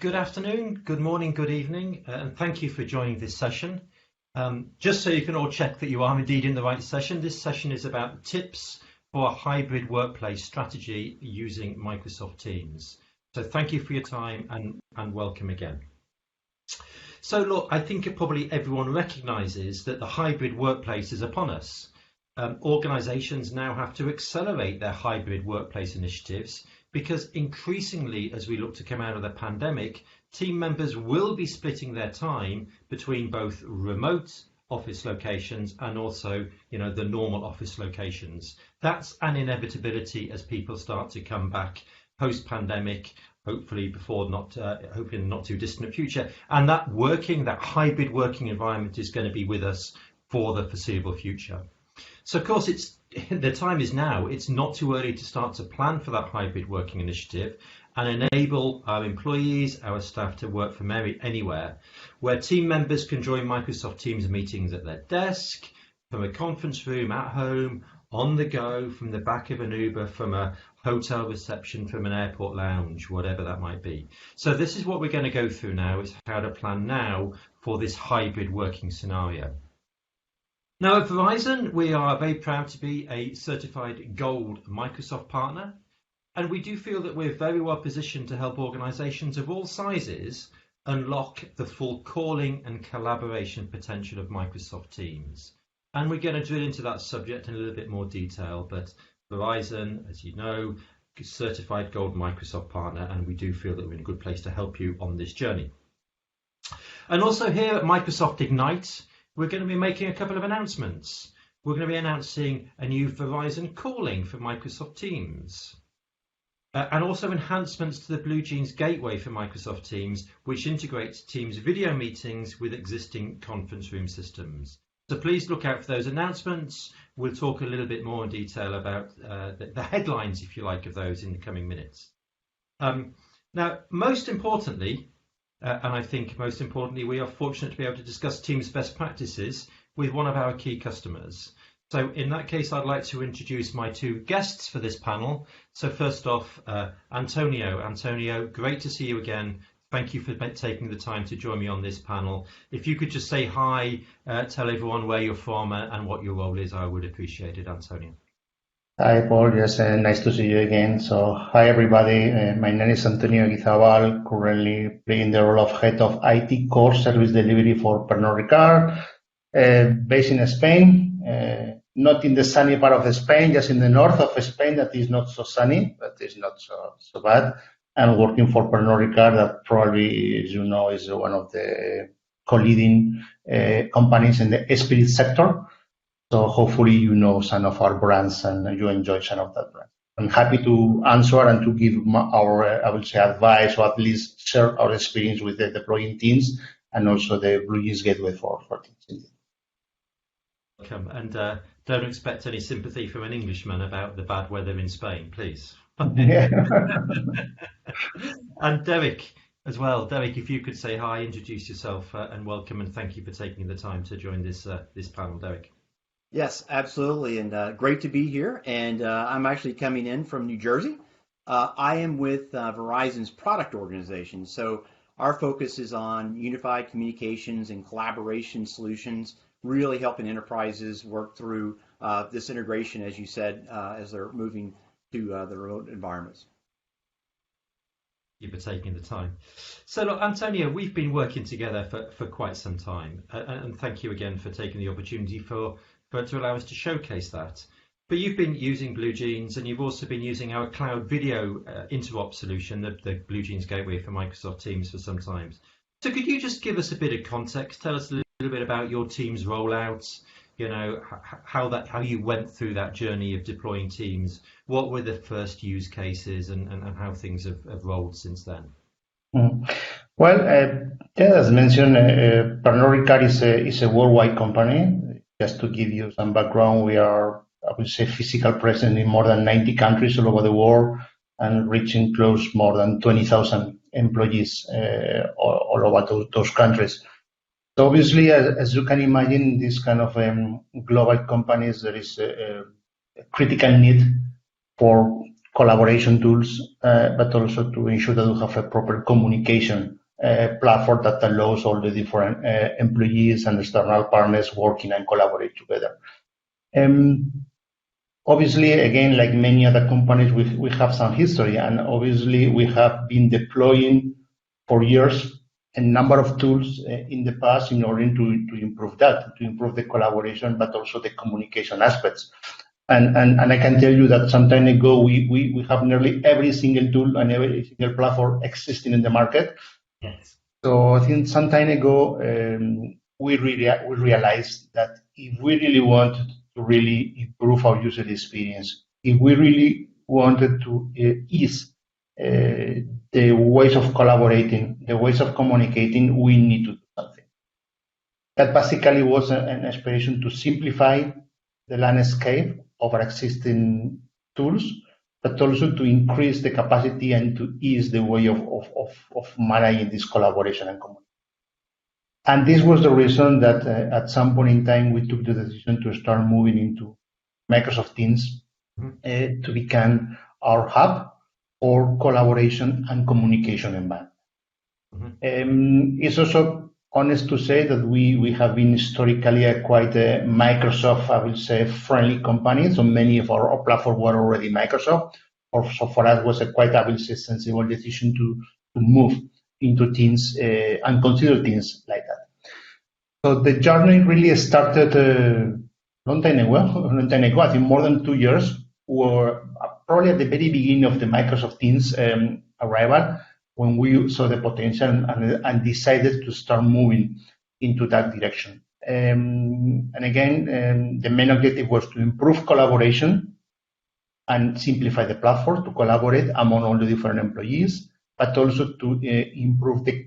Good afternoon, good morning, good evening, and thank you for joining this session. Just so you can all check that you are indeed in the right session, this session is about tips for a hybrid workplace strategy using Microsoft Teams. So thank you for your time and welcome again. So look, I think probably everyone recognises that the hybrid workplace is upon us. Organisations now have to accelerate their hybrid workplace initiatives because increasingly, as we look to come out of the pandemic, team members will be splitting their time between both remote office locations and also, the normal office locations. That's an inevitability as people start to come back post-pandemic, hopefully hopefully in the not too distant future. And that hybrid working environment is going to be with us for the foreseeable future. So of course, the time is now. It's not too early to start to plan for that hybrid working initiative and enable our employees, our staff to work from anywhere, where team members can join Microsoft Teams meetings at their desk, from a conference room at home, on the go, from the back of an Uber, from a hotel reception, from an airport lounge, whatever that might be. So this is what we're going to go through now, is how to plan now for this hybrid working scenario. Now at Verizon, we are very proud to be a certified gold Microsoft partner, and we do feel that we're very well positioned to help organisations of all sizes unlock the full calling and collaboration potential of Microsoft Teams. And we're going to drill into that subject in a little bit more detail, but Verizon, as you know, certified gold Microsoft partner, and we do feel that we're in a good place to help you on this journey. And also here at Microsoft Ignite, we're going to be making a couple of announcements. We're going to be announcing a new Verizon calling for Microsoft Teams. And also enhancements to the BlueJeans gateway for Microsoft Teams, which integrates Teams video meetings with existing conference room systems. So please look out for those announcements. We'll talk a little bit more in detail about the headlines, if you like, of those in the coming minutes. Now, most importantly, and I think most importantly, we are fortunate to be able to discuss Teams best practices with one of our key customers. So in that case, I'd like to introduce my two guests for this panel. So first off, Antonio. Antonio, great to see you again. Thank you for taking the time to join me on this panel. If you could just say hi, tell everyone where you're from and what your role is, I would appreciate it, Antonio. Hi, Paul. Yes, nice to see you again. So, hi, everybody. My name is Antonio Guizabal, currently playing the role of Head of IT Core Service Delivery for Pernod Ricard, based in Spain, not in the sunny part of Spain, just in the north of Spain that is not so sunny, but it's not so bad. And working for Pernod Ricard, that probably, as you know, is one of the co-leading companies in the spirit sector. So hopefully you know some of our brands and you enjoy some of that brand. I'm happy to answer and to give our, I would say, advice, or at least share our experience with the deploying Teams and also the BlueJeans gateway for Teams. Welcome, and don't expect any sympathy from an Englishman about the bad weather in Spain, please. Yeah. And Derek as well. Derek, if you could say hi, introduce yourself, and welcome, and thank you for taking the time to join this panel, Derek. Yes, absolutely, and great to be here. And I'm actually coming in from New Jersey. I am with Verizon's product organization. So our focus is on unified communications and collaboration solutions, really helping enterprises work through this integration, as you said, as they're moving to the remote environments. Thank you for taking the time. So look, Antonio, we've been working together for quite some time, and thank you again for taking the opportunity to allow us to showcase that. But you've been using BlueJeans, and you've also been using our cloud video interop solution, the BlueJeans gateway for Microsoft Teams, for some time. So could you just give us a bit of context? Tell us a little bit about your Teams rollouts, how you went through that journey of deploying Teams. What were the first use cases, and how things have rolled since then? Well, as mentioned, Pernod Ricard is a worldwide company. Just to give you some background, we are, I would say, physical present in more than 90 countries all over the world and reaching close more than 20,000 employees all over those countries. So obviously, as you can imagine, this kind of global companies, there is a critical need for collaboration tools, but also to ensure that we have a proper communication platform that allows all the different employees and external partners working and collaborate together. Obviously, again, like many other companies, we have some history, and obviously we have been deploying for years a number of tools in the past in order to improve that, to improve the collaboration, but also the communication aspects. And I can tell you that some time ago, we have nearly every single tool and every single platform existing in the market. Yes. So I think some time ago, we realized that if we really wanted to really improve our user experience, if we really wanted to ease the ways of collaborating, the ways of communicating, we need to do something. That basically was an aspiration to simplify the landscape of our existing tools, but also to increase the capacity and to ease the way of managing this collaboration and communication. And this was the reason that at some point in time we took the decision to start moving into Microsoft Teams to become our hub for collaboration and communication environment. It's also honest to say that we have been historically a quite a Microsoft, I will say, friendly company. So many of our platforms were already Microsoft. So for us, it was a quite, I will say, sensible decision to move into Teams and consider Teams like that. So the journey really started a long time ago, I think more than 2 years, or probably at the very beginning of the Microsoft Teams arrival, when we saw the potential and decided to start moving into that direction. And again, the main objective was to improve collaboration and simplify the platform to collaborate among all the different employees, but also to improve the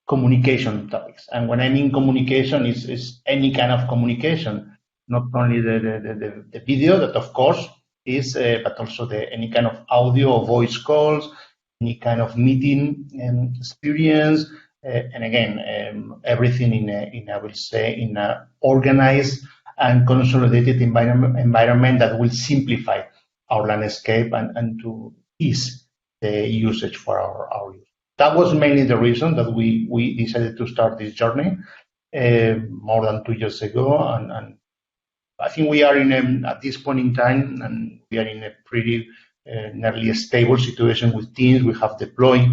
communication topics. And when I mean communication, is any kind of communication, not only the video that of course is, but also any kind of audio or voice calls, any kind of meeting experience, and again, everything in I will say, in an organized and consolidated environment that will simplify our landscape and to ease the usage for our users. That was mainly the reason that we decided to start this journey more than 2 years ago, and I think we are at this point in time, and we are in a pretty nearly a stable situation with Teams. We have deployed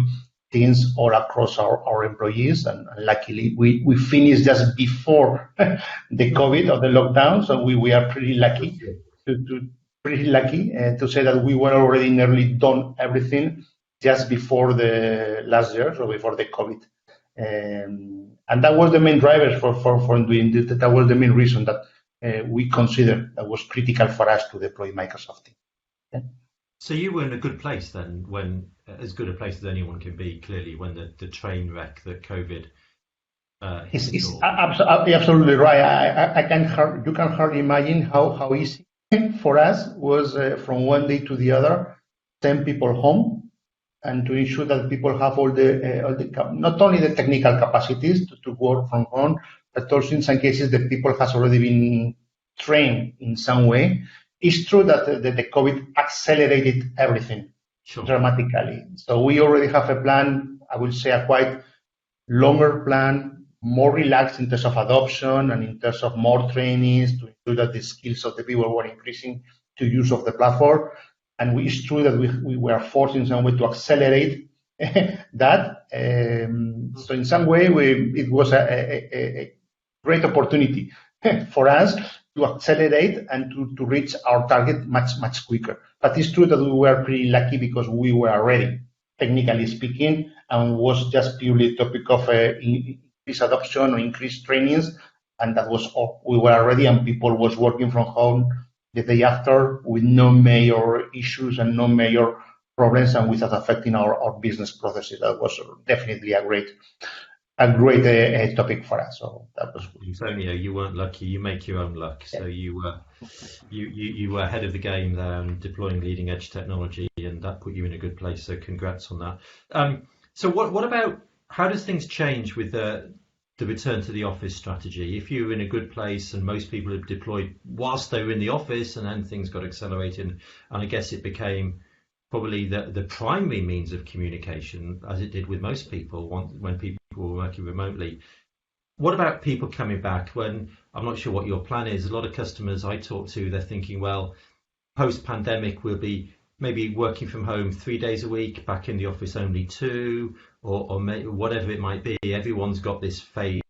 Teams all across our employees, and luckily we finished just before the COVID or the lockdown, so we are pretty lucky to say that we were already nearly done everything just before the last year, so before the COVID. And that was the main driver for doing this. That was the main reason that we considered that was critical for us to deploy Microsoft Teams. Yeah. So you were in a good place then, when as good a place as anyone can be, clearly, when the train wreck that COVID It's absolutely right. You can hardly imagine how easy for us was from one day to the other, send people home, and to ensure that people have all the not only the technical capacities to work from home, but also in some cases the people has already been trained in some way. It's true that the COVID accelerated everything dramatically. So we already have a plan, I will say a quite longer plan, more relaxed in terms of adoption and in terms of more trainings to ensure that the skills of the people were increasing to use of the platform. And it's true that we were forced in some way to accelerate that. So in some way, it was a great opportunity for us to accelerate and to reach our target much quicker. But it's true that we were pretty lucky because we were ready, technically speaking, and was just purely a topic of increased adoption or increased trainings, and that was all. We were ready, and people was working from home the day after with no major issues and no major problems, and without affecting our business processes. That was definitely a great topic for us. So that was good. Antonio, you weren't lucky. You make your own luck. So you were ahead of the game there, deploying leading edge technology, and that put you in a good place. So congrats on that. So what about, how does things change with the return to the office strategy? If you're in a good place and most people have deployed whilst they were in the office, and then things got accelerated, and I guess it became probably the primary means of communication, as it did with most people when people were working remotely. What about people coming back when, I'm not sure what your plan is, a lot of customers I talk to, they're thinking, well, post-pandemic we'll be maybe working from home 3 days a week, back in the office only 2, or whatever it might be. Everyone's got this phase.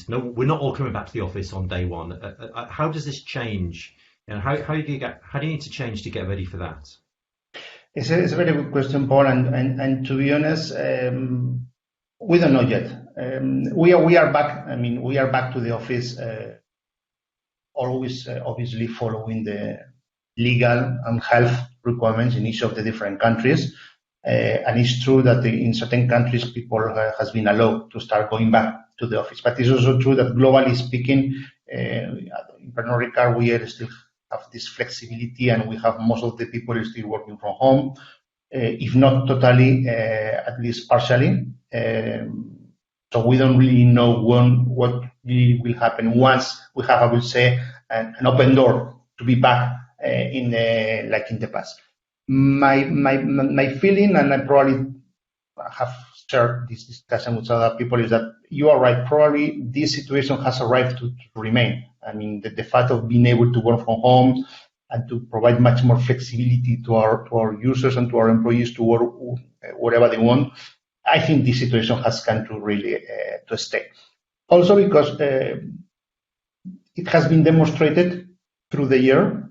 No, we're not all coming back to the office on day one. How does this change? How do you need to change to get ready for that? It's a very good question, Paul. And to be honest, we don't know yet. We are back. I mean, we are back to the office, always obviously following the legal and health requirements in each of the different countries. And it's true that in certain countries people has been allowed to start going back to the office. But it's also true that globally speaking, in Pernod Ricard, we still have this flexibility, and we have most of the people still working from home, if not totally, at least partially. So we don't really know what really will happen once we have, I would say, an open door to be back in the past. My feeling, and I probably have shared this discussion with other people, is that you are right. Probably this situation has arrived to remain. I mean, the fact of being able to work from home and to provide much more flexibility to our users and to our employees to work whatever they want, I think this situation has come to really to stay. Also because it has been demonstrated through the year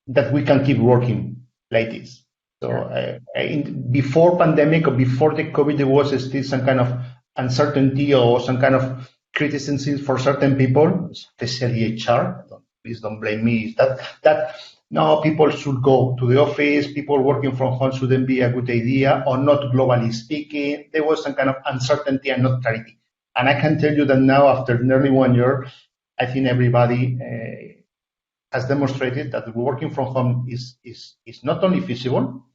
that we can keep working like this. So before pandemic or before the COVID, there was still some kind of uncertainty or some kind of criticism for certain people, especially HR. Please don't blame me. That now people should go to the office, people working from home shouldn't be a good idea, or not globally speaking. There was some kind of uncertainty and not clarity. And I can tell you that now, after nearly 1 year, I think everybody has demonstrated that working from home is not only feasible,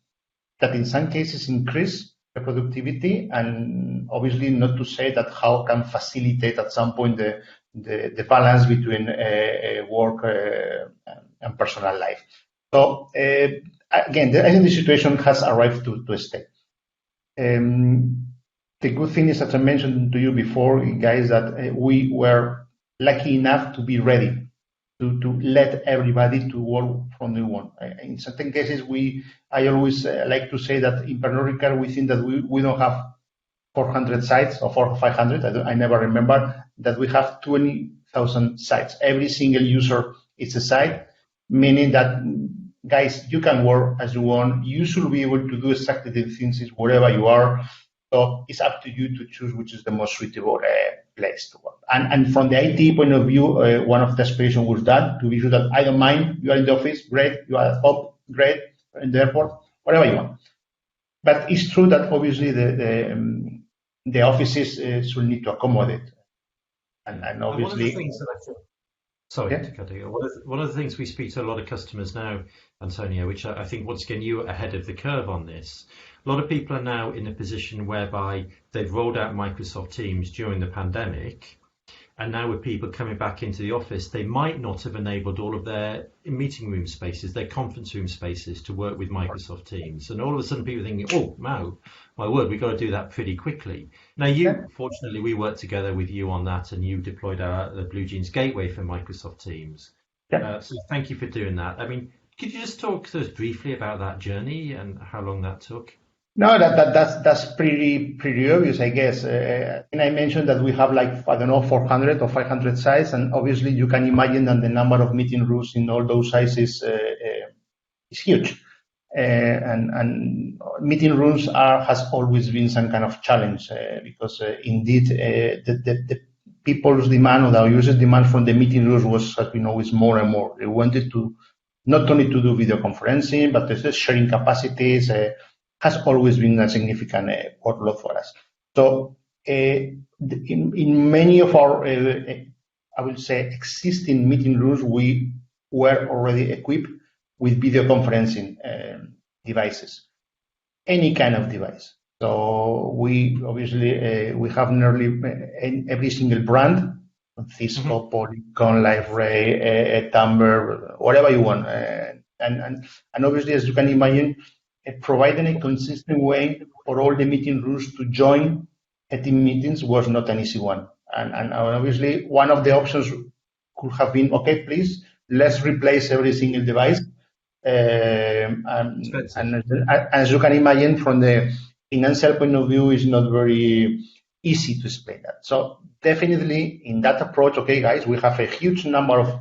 that in some cases increase the productivity, and obviously not to say that how can facilitate at some point the balance between work and personal life. So again, I think the situation has arrived to stay. The good thing is, as I mentioned to you before, guys, that we were lucky enough to be ready to let everybody to work from day one. In certain cases, I always like to say that in Pernod Ricard, we think that we don't have 400 sites or 400 or 500. I never remember that we have 20,000 sites. Every single user is a site, meaning that, guys, you can work as you want. You should be able to do exactly the things wherever you are. So it's up to you to choose which is the most suitable place to work. And from the IT point of view, one of the aspirations was that, to be sure that I don't mind, you are in the office, great, you are at home, great, in the airport, whatever you want. But it's true that obviously the offices should need to accommodate. And obviously... one of the things that I think, sorry to cut you. One of the things we speak to a lot of customers now, Antonio, which I think once again you are ahead of the curve on this. A lot of people are now in a position whereby they've rolled out Microsoft Teams during the pandemic, and now with people coming back into the office, they might not have enabled all of their meeting room spaces, their conference room spaces to work with Microsoft Teams. And all of a sudden people are thinking, oh, wow, my word, we've got to do that pretty quickly. Now, fortunately, we worked together with you on that, and you deployed the BlueJeans gateway for Microsoft Teams. So thank you for doing that. I mean, could you just talk to us briefly about that journey and how long that took? No, that's pretty obvious, I guess. And I mentioned that we have 400 or 500 sites, and obviously you can imagine that the number of meeting rooms in all those sites is huge. And meeting rooms has always been some kind of challenge because indeed the people's demand or the users' demand from the meeting rooms has been always more and more. They wanted to not only to do video conferencing, but the sharing capacities. Has always been a significant workload for us. So in many of our, I would say, existing meeting rooms, we were already equipped with video conferencing devices, any kind of device. So we obviously, we have nearly every single brand, Cisco, Polycom, LiveRay, Timbre, whatever you want. And obviously, as you can imagine, providing a consistent way for all the meeting rooms to join a team meetings was not an easy one. And obviously, one of the options could have been, okay, please, let's replace every single device. And as you can imagine, from the financial point of view, it's not very easy to explain that. So definitely in that approach, okay, guys, we have a huge number of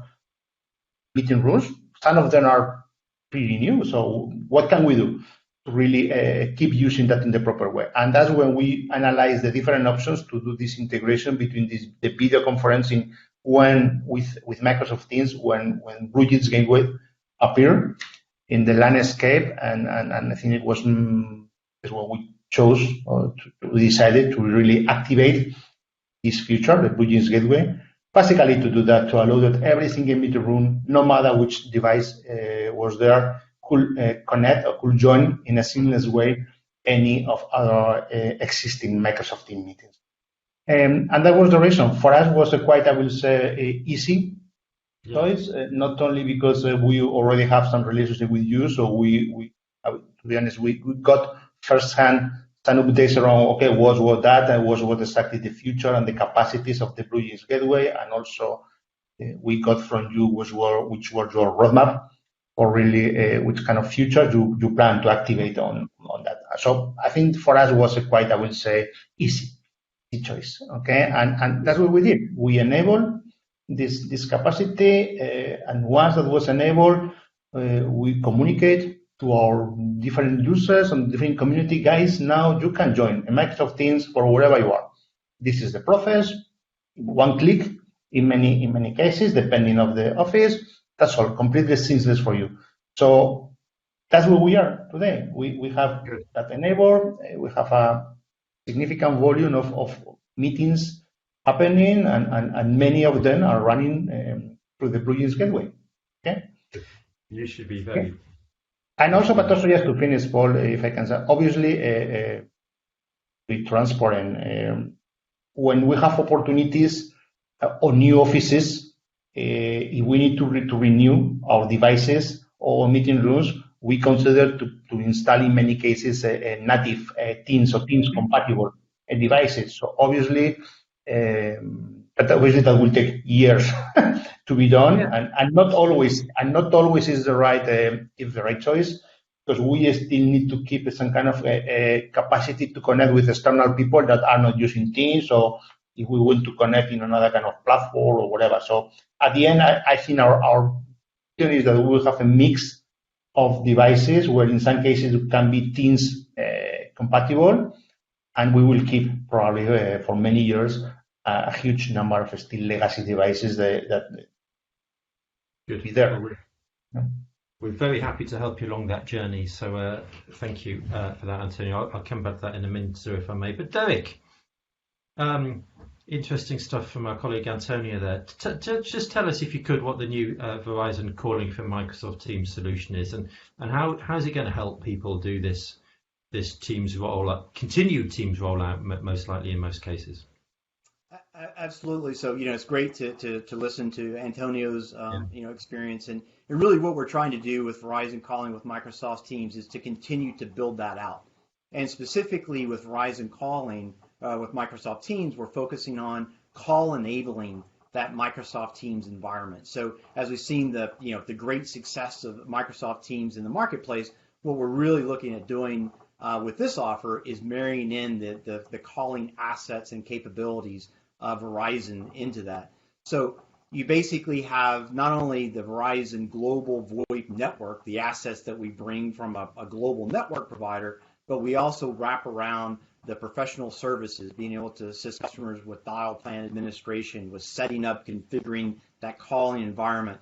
meeting rooms. Some of them are pretty new. So what can we do to really keep using that in the proper way? And that's when we analyze the different options to do this integration between the video conferencing with Microsoft Teams when BlueJeans Gateway appeared in the landscape, and I think it was what we chose to decided to really activate this feature, the BlueJeans Gateway, basically to do that, to allow that every single meeting room, no matter which device was there, could connect or could join in a seamless way any of our existing Microsoft Teams meetings. And that was the reason. For us, was quite, I will say, easy choice, not only because we already have some relationship with you, so we to be honest, we got firsthand some updates around, okay, what that, and what exactly the future and the capacities of the BlueJeans Gateway, and also we got from you which were your roadmap, or really which kind of future you plan to activate on that. So I think for us was quite, I will say, easy choice, okay, and that's what we did. We enabled this capacity, and once that was enabled, we communicate to our different users and different community. Guys, now you can join a Microsoft Teams for wherever you are. This is the process. One click in many cases, depending on the office. That's all, completely seamless for you. So that's where we are today. We have that enabled. We have a significant volume of meetings happening, and many of them are running through the BlueJeans Gateway. Okay. You should be very. And also, but also just to finish, Paul, if I can say, obviously, be transparent. When we have opportunities on new offices, if we need to renew our devices or meeting rooms, we consider to install in many cases native Teams or Teams compatible devices. So obviously, but obviously that will take years to be done, and not always is the right choice, because we still need to keep some kind of capacity to connect with external people that are not using Teams, or if we want to connect in another kind of platform or whatever. So at the end, I think our vision is that we will have a mix of devices where in some cases it can be Teams compatible, and we will keep probably for many years a huge number of still legacy devices that be there. We're very happy to help you along that journey. So thank you for that, Antonio. I'll come back to that in a minute, sir, if I may. But Derek, interesting stuff from our colleague Antonio there. Just tell us, if you could, what the new Verizon calling for Microsoft Teams solution is, and how is it going to help people do this Teams rollout, continued Teams rollout, most likely in most cases. Absolutely. So, it's great to listen to Antonio's, experience, and really what we're trying to do with Verizon calling with Microsoft Teams is to continue to build that out. And specifically with Verizon calling with Microsoft Teams, we're focusing on call enabling that Microsoft Teams environment. So as we've seen the great success of Microsoft Teams in the marketplace, what we're really looking at doing with this offer is marrying in the calling assets and capabilities of Verizon into that. So you basically have not only the Verizon global VoIP network, the assets that we bring from a global network provider, but we also wrap around the professional services, being able to assist customers with dial plan administration, with setting up, configuring that calling environment,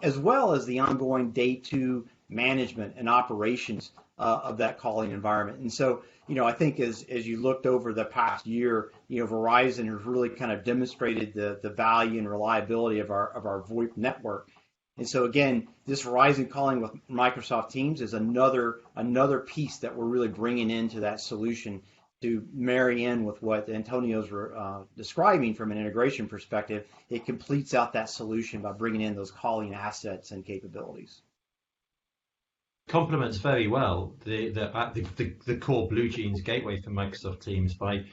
as well as the ongoing day two management and operations of that calling environment. And so, I think as you looked over the past year, Verizon has really kind of demonstrated the value and reliability of our VoIP network. And so again, this Verizon calling with Microsoft Teams is another piece that we're really bringing into that solution to marry in with what Antonio's describing from an integration perspective. It completes out that solution by bringing in those calling assets and capabilities. complements very well the core BlueJeans gateway for Microsoft Teams by,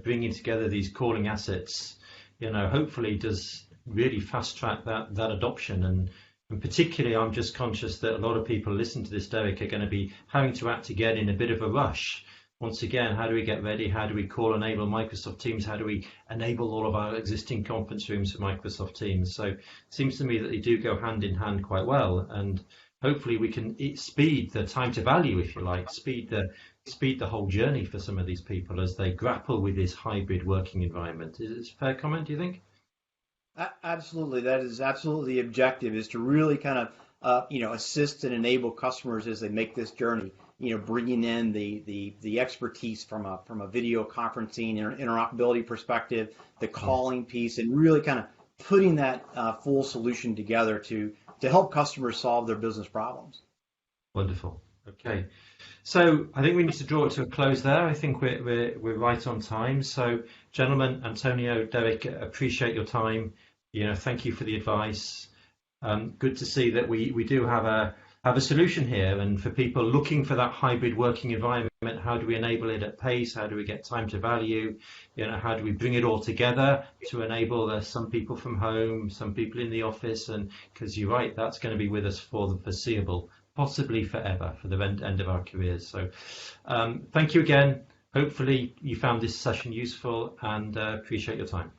bringing together these calling assets. Hopefully does really fast track that adoption, and particularly I'm just conscious that a lot of people listen to this, Derek, are going to be having to act again in a bit of a rush. Once again, how do we get ready? How do we call enable Microsoft Teams? How do we enable all of our existing conference rooms for Microsoft Teams? So it seems to me that they do go hand in hand quite well, and hopefully we can speed the time to value, if you like, speed the whole journey for some of these people as they grapple with this hybrid working environment. Is it a fair comment, do you think? Absolutely. That is absolutely the objective, is to really kind of, assist and enable customers as they make this journey, bringing in the expertise from a video conferencing interoperability perspective, the calling piece, and really kind of putting that full solution together to help customers solve their business problems. Wonderful. Okay. So I think we need to draw it to a close there. I think we're right on time. So, gentlemen, Antonio, Derek, appreciate your time. Thank you for the advice. Good to see that we do have a solution here. And for people looking for that hybrid working environment, how do we enable it at pace? How do we get time to value? How do we bring it all together to enable some people from home, some people in the office? And because you're right, that's going to be with us for the foreseeable, possibly forever, for the end of our careers. So thank you again. Hopefully you found this session useful, and appreciate your time.